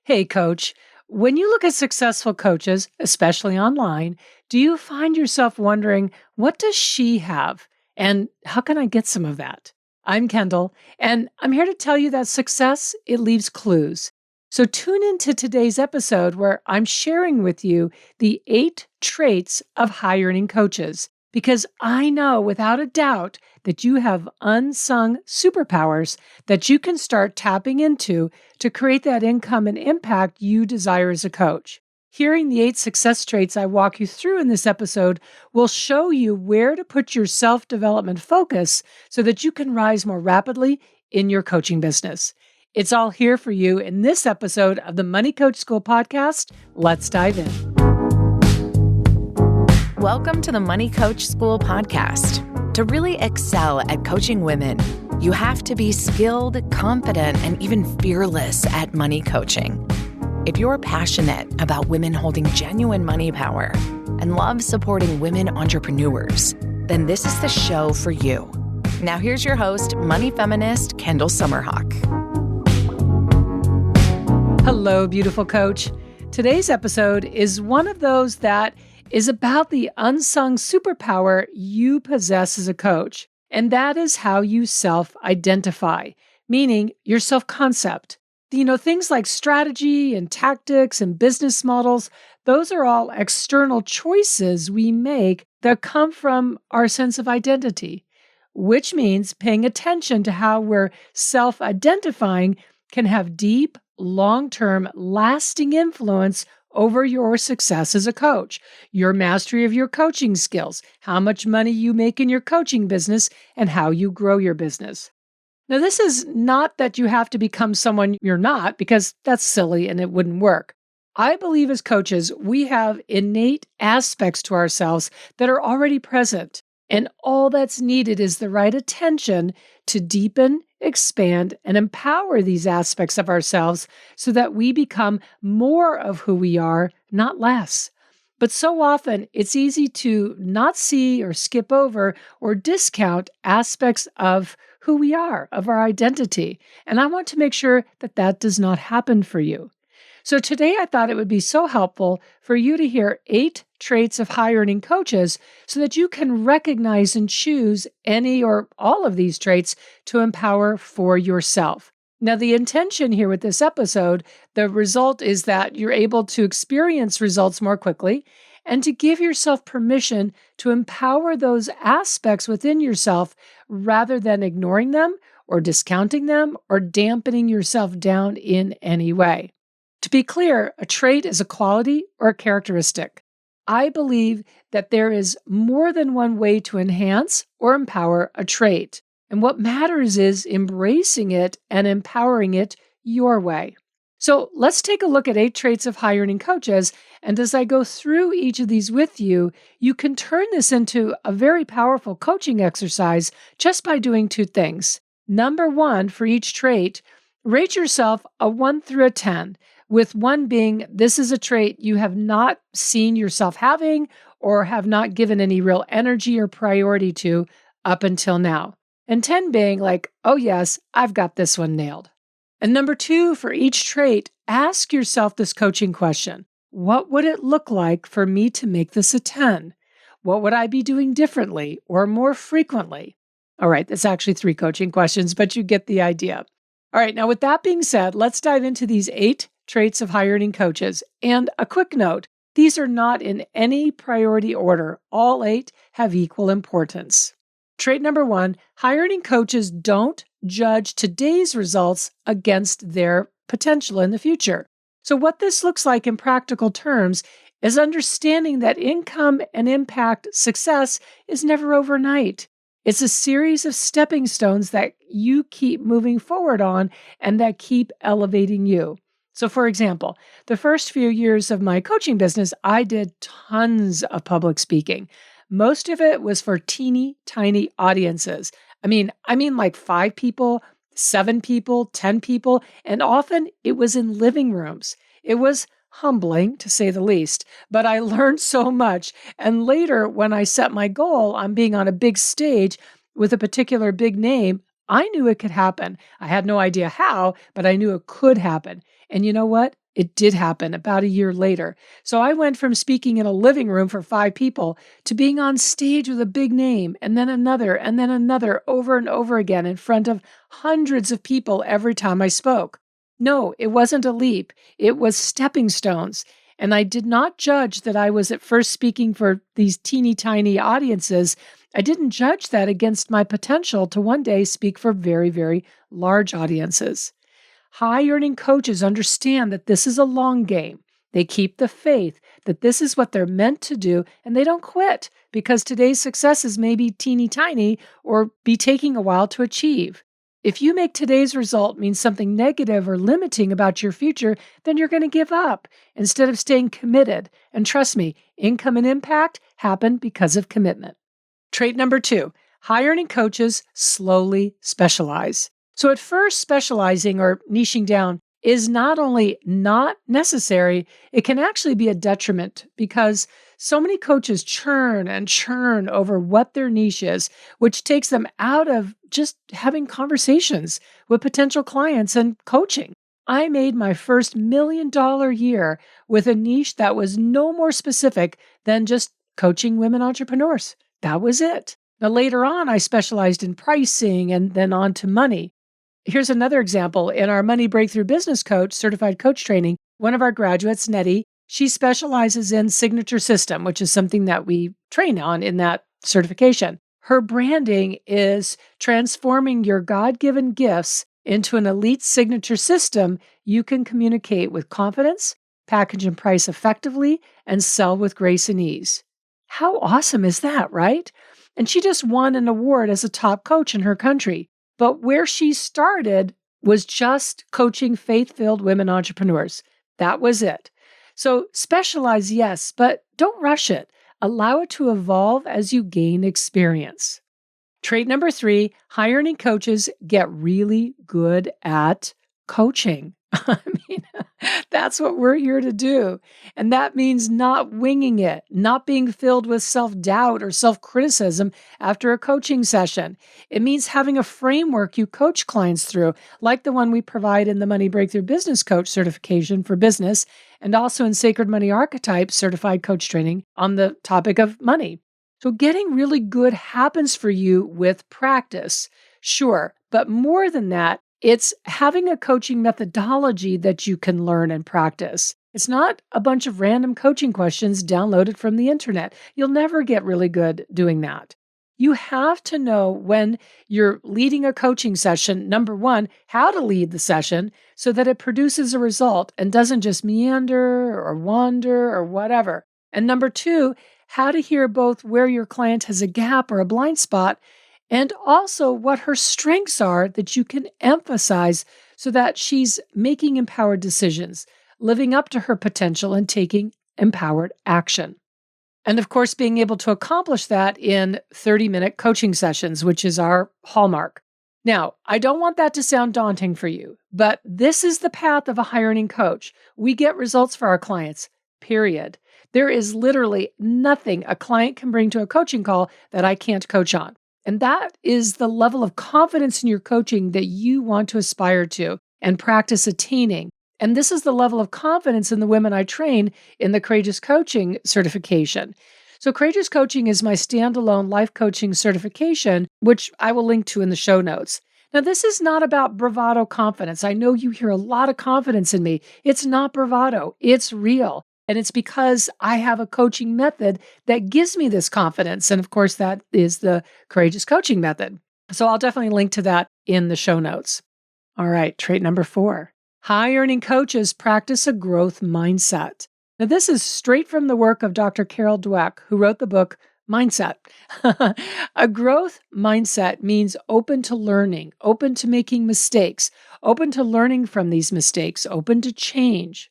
Hey, coach. When you look at successful coaches, especially online, do you find yourself wondering, what does she have? And how can I get some of that? I'm Kendall, and I'm here to tell you that success, it leaves clues. So tune into today's episode where I'm sharing with you the 8 traits of high earning coaches, because I know without a doubt that you have unsung superpowers that you can start tapping into to create that income and impact you desire as a coach. Hearing the 8 success traits I walk you through in this episode will show you where to put your self development focus so that you can rise more rapidly in your coaching business. It's all here for you in this episode of the Money Coach School podcast. Let's dive in. Welcome to the Money Coach School podcast. To really excel at coaching women, you have to be skilled, confident, and even fearless at money coaching. If you're passionate about women holding genuine money power and love supporting women entrepreneurs, then this is the show for you. Now here's your host, money feminist Kendall Summerhawk. Hello, beautiful coach. Today's episode is one of those that is about the unsung superpower you possess as a coach. And that is how you self-identify, meaning your self-concept. Things like strategy and tactics and business models, those are all external choices we make that come from our sense of identity, which means paying attention to how we're self-identifying can have deep, long-term, lasting influence over your success as a coach, your mastery of your coaching skills, how much money you make in your coaching business, and how you grow your business. Now, this is not that you have to become someone you're not, because that's silly and it wouldn't work. I believe as coaches, we have innate aspects to ourselves that are already present, and all that's needed is the right attention to deepen, expand, and empower these aspects of ourselves so that we become more of who we are, not less. But so often, it's easy to not see or skip over or discount aspects of who we are, of our identity. And I want to make sure that that does not happen for you. So today I thought it would be so helpful for you to hear 8 traits of high earning coaches so that you can recognize and choose any or all of these traits to empower for yourself. Now, the intention here with this episode, the result is that you're able to experience results more quickly and to give yourself permission to empower those aspects within yourself rather than ignoring them or discounting them or dampening yourself down in any way. To be clear, a trait is a quality or a characteristic. I believe that there is more than one way to enhance or empower a trait. And what matters is embracing it and empowering it your way. So let's take a look at 8 traits of high earning coaches. And as I go through each of these with you, you can turn this into a very powerful coaching exercise just by doing 2 things. Number 1, for each trait, rate yourself a 1 through a 10. With 1 being, this is a trait you have not seen yourself having or have not given any real energy or priority to up until now. And 10 being like, oh yes, I've got this one nailed. And number 2, for each trait, ask yourself this coaching question. What would it look like for me to make this a 10? What would I be doing differently or more frequently? All right, that's actually 3 coaching questions, but you get the idea. All right, now with that being said, let's dive into these 8 traits of high earning coaches. And a quick note, these are not in any priority order. All 8 have equal importance. Trait number 1, high earning coaches don't judge today's results against their potential in the future. So what this looks like in practical terms is understanding that income and impact success is never overnight. It's a series of stepping stones that you keep moving forward on and that keep elevating you. So for example, the first few years of my coaching business, I did tons of public speaking. Most of it was for teeny tiny audiences. I mean like 5 people, 7 people, 10 people, and often it was in living rooms. It was humbling, to say the least, but I learned so much. And later, when I set my goal on being on a big stage with a particular big name, I knew it could happen. I had no idea how, but I knew it could happen. And you know what? it did happen about a year later. So I went from speaking in a living room for 5 people to being on stage with a big name, and then another over and over again in front of hundreds of people every time I spoke. No, it wasn't a leap. It was stepping stones. And I did not judge that I was at first speaking for these teeny tiny audiences. I didn't judge that against my potential to one day speak for very, very large audiences. High earning coaches understand that this is a long game. They keep the faith that this is what they're meant to do, and they don't quit because today's successes may be teeny tiny or be taking a while to achieve. If you make today's result mean something negative or limiting about your future, then you're going to give up instead of staying committed. And trust me, income and impact happen because of commitment. Trait number 2, high earning coaches slowly specialize. So at first, specializing or niching down is not only not necessary, it can actually be a detriment because so many coaches churn and churn over what their niche is, which takes them out of just having conversations with potential clients and coaching. I made my first $1 million year with a niche that was no more specific than just coaching women entrepreneurs. That was it. Now, later on, I specialized in pricing and then on to money. Here's another example. In our Money Breakthrough Business Coach, certified coach training, one of our graduates, Nettie, she specializes in signature system, which is something that we train on in that certification. Her branding is transforming your God-given gifts into an elite signature system you can communicate with confidence, package and price effectively, and sell with grace and ease. How awesome is that, right? And she just won an award as a top coach in her country. But where she started was just coaching faith-filled women entrepreneurs. That was it. So specialize, yes, but don't rush it. Allow it to evolve as you gain experience. Trait number 3, high-earning coaches get really good at coaching. I mean, that's what we're here to do. And that means not winging it, not being filled with self-doubt or self-criticism after a coaching session. It means having a framework you coach clients through, like the one we provide in the Money Breakthrough Business Coach certification for business, and also in Sacred Money Archetypes certified coach training on the topic of money. So getting really good happens for you with practice, sure, but more than that, it's having a coaching methodology that you can learn and practice. It's not a bunch of random coaching questions downloaded from the internet. You'll never get really good doing that. You have to know when you're leading a coaching session, number 1, how to lead the session so that it produces a result and doesn't just meander or wander or whatever. And number 2, how to hear both where your client has a gap or a blind spot and also what her strengths are that you can emphasize so that she's making empowered decisions, living up to her potential and taking empowered action. And of course, being able to accomplish that in 30-minute coaching sessions, which is our hallmark. Now, I don't want that to sound daunting for you, but this is the path of a high-earning coach. We get results for our clients, period. There is literally nothing a client can bring to a coaching call that I can't coach on. And that is the level of confidence in your coaching that you want to aspire to and practice attaining. And this is the level of confidence in the women I train in the Courageous Coaching certification. So Courageous Coaching is my standalone life coaching certification, which I will link to in the show notes. Now, this is not about bravado confidence. I know you hear a lot of confidence in me. It's not bravado. It's real. And it's because I have a coaching method that gives me this confidence. And of course, that is the Courageous Coaching method. So I'll definitely link to that in the show notes. All right, trait number 4. High-earning coaches practice a growth mindset. Now, this is straight from the work of Dr. Carol Dweck, who wrote the book Mindset. A growth mindset means open to learning, open to making mistakes, open to learning from these mistakes, open to change.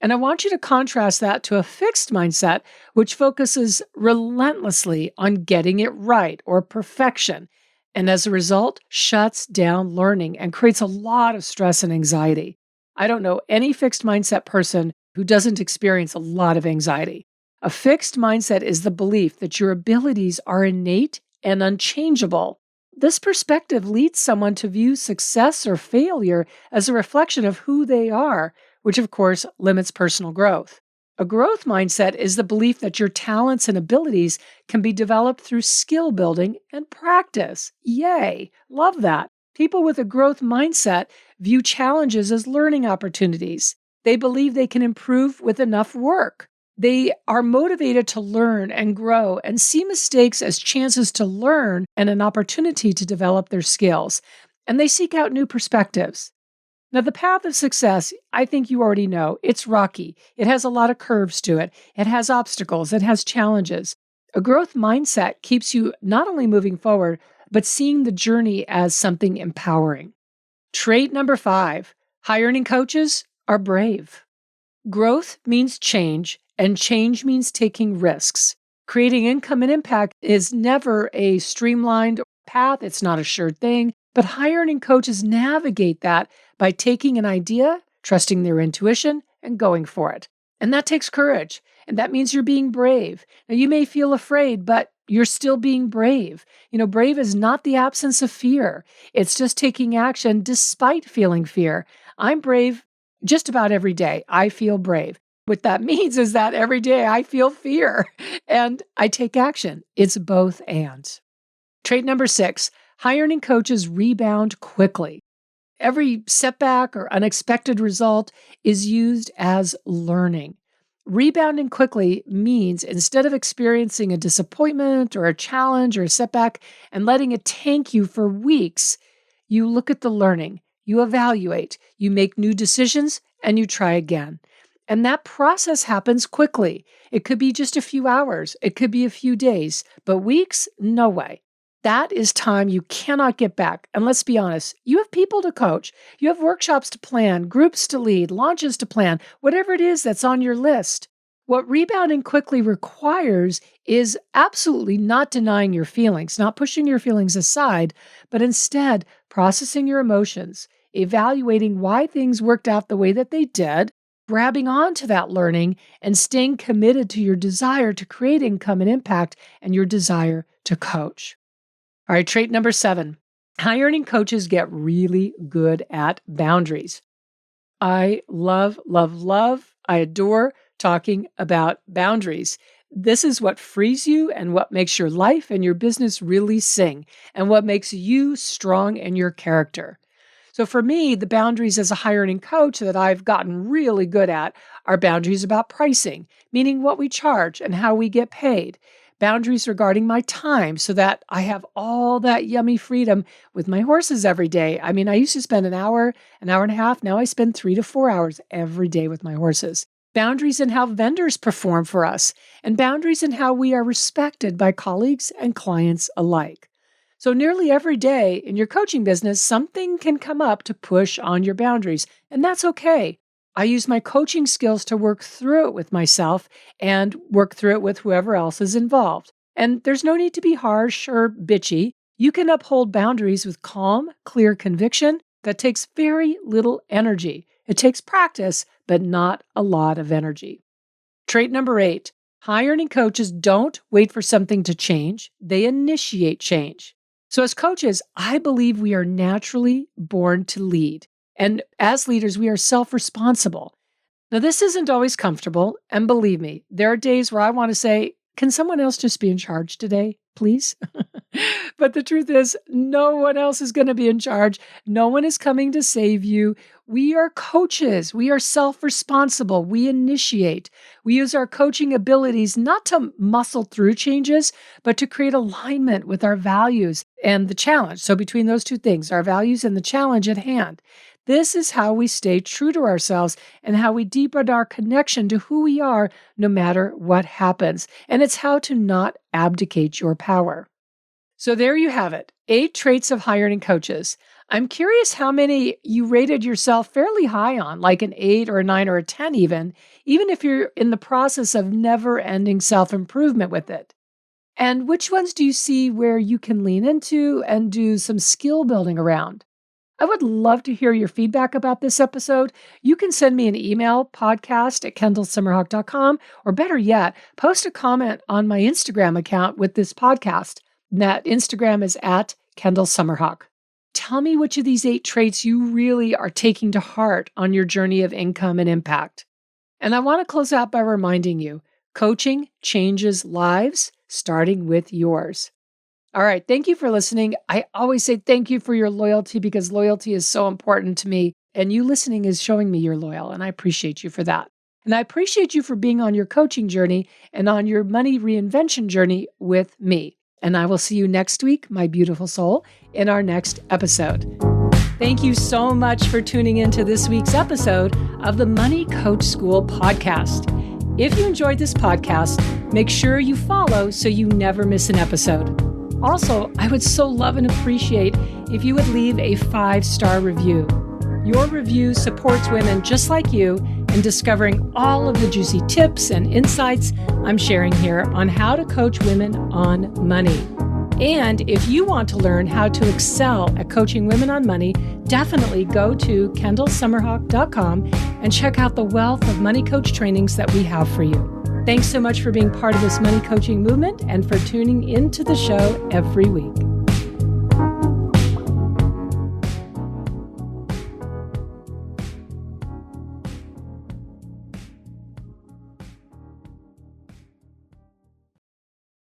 And I want you to contrast that to a fixed mindset, which focuses relentlessly on getting it right or perfection, and as a result, shuts down learning and creates a lot of stress and anxiety. I don't know any fixed mindset person who doesn't experience a lot of anxiety. A fixed mindset is the belief that your abilities are innate and unchangeable. This perspective leads someone to view success or failure as a reflection of who they are, which of course limits personal growth. A growth mindset is the belief that your talents and abilities can be developed through skill building and practice. Yay! Love that. People with a growth mindset view challenges as learning opportunities. They believe they can improve with enough work. They are motivated to learn and grow and see mistakes as chances to learn and an opportunity to develop their skills. And they seek out new perspectives. Now, the path of success, I think you already know, it's rocky. It has a lot of curves to it. It has obstacles. It has challenges. A growth mindset keeps you not only moving forward, but seeing the journey as something empowering. Trait number 5, high earning coaches are brave. Growth means change, and change means taking risks. Creating income and impact is never a streamlined path. It's not a sure thing, but high earning coaches navigate that by taking an idea, trusting their intuition, and going for it. And that takes courage. And that means you're being brave. Now, you may feel afraid, but you're still being brave. Brave is not the absence of fear. It's just taking action despite feeling fear. I'm brave just about every day. I feel brave. What that means is that every day I feel fear and I take action. It's both and. Trait number 6, high earning coaches rebound quickly. Every setback or unexpected result is used as learning. Rebounding quickly means instead of experiencing a disappointment or a challenge or a setback and letting it tank you for weeks, you look at the learning, you evaluate, you make new decisions, and you try again. And that process happens quickly. It could be just a few hours. It could be a few days, but weeks, no way. That is time you cannot get back. And let's be honest, you have people to coach. You have workshops to plan, groups to lead, launches to plan, whatever it is that's on your list. What rebounding quickly requires is absolutely not denying your feelings, not pushing your feelings aside, but instead processing your emotions, evaluating why things worked out the way that they did, grabbing onto that learning, and staying committed to your desire to create income and impact and your desire to coach. All right, trait number 7. High earning coaches get really good at boundaries. I love, I adore talking about boundaries. This is what frees you and what makes your life and your business really sing and what makes you strong in your character. So for me, the boundaries as a high earning coach that I've gotten really good at are boundaries about pricing, meaning what we charge and how we get paid. Boundaries regarding my time so that I have all that yummy freedom with my horses every day. I mean, I used to spend an hour and a half. Now I spend 3 to 4 hours every day with my horses. Boundaries in how vendors perform for us, and boundaries in how we are respected by colleagues and clients alike. So nearly every day in your coaching business, something can come up to push on your boundaries, and that's okay. I use my coaching skills to work through it with myself and work through it with whoever else is involved. And there's no need to be harsh or bitchy. You can uphold boundaries with calm, clear conviction that takes very little energy. It takes practice, but not a lot of energy. Trait number 8, high earning coaches don't wait for something to change. They initiate change. So as coaches, I believe we are naturally born to lead. And as leaders, we are self-responsible. Now, this isn't always comfortable. And believe me, there are days where I want to say, can someone else just be in charge today, please? But the truth is, no one else is going to be in charge. No one is coming to save you. We are coaches. We are self-responsible. We initiate. We use our coaching abilities not to muscle through changes, but to create alignment with our values and the challenge. So between those two things, our values and the challenge at hand, this is how we stay true to ourselves and how we deepen our connection to who we are no matter what happens. And it's how to not abdicate your power. So there you have it, 8 traits of high earning coaches. I'm curious how many you rated yourself fairly high on, like an 8 or a 9 or a 10 even if you're in the process of never-ending self-improvement with it. And which ones do you see where you can lean into and do some skill building around? I would love to hear your feedback about this episode. You can send me an email, podcast@kendallsummerhawk.com, or better yet, post a comment on my Instagram account with this podcast. That Instagram is @KendallSummerhawk. tell me which of these 8 traits you really are taking to heart on your journey of income and impact. And I want to close out by reminding you, coaching changes lives, starting with yours. All right. Thank you for listening. I always say thank you for your loyalty because loyalty is so important to me. And you listening is showing me you're loyal. And I appreciate you for that. And I appreciate you for being on your coaching journey and on your money reinvention journey with me. And I will see you next week, my beautiful soul, in our next episode. Thank you so much for tuning into this week's episode of the Money Coach School podcast. If you enjoyed this podcast, make sure you follow so you never miss an episode. Also, I would so love and appreciate if you would leave a 5-star review. Your review supports women just like you in discovering all of the juicy tips and insights I'm sharing here on how to coach women on money. And if you want to learn how to excel at coaching women on money, definitely go to kendallsummerhawk.com and check out the wealth of money coach trainings that we have for you. Thanks so much for being part of this money coaching movement and for tuning into the show every week.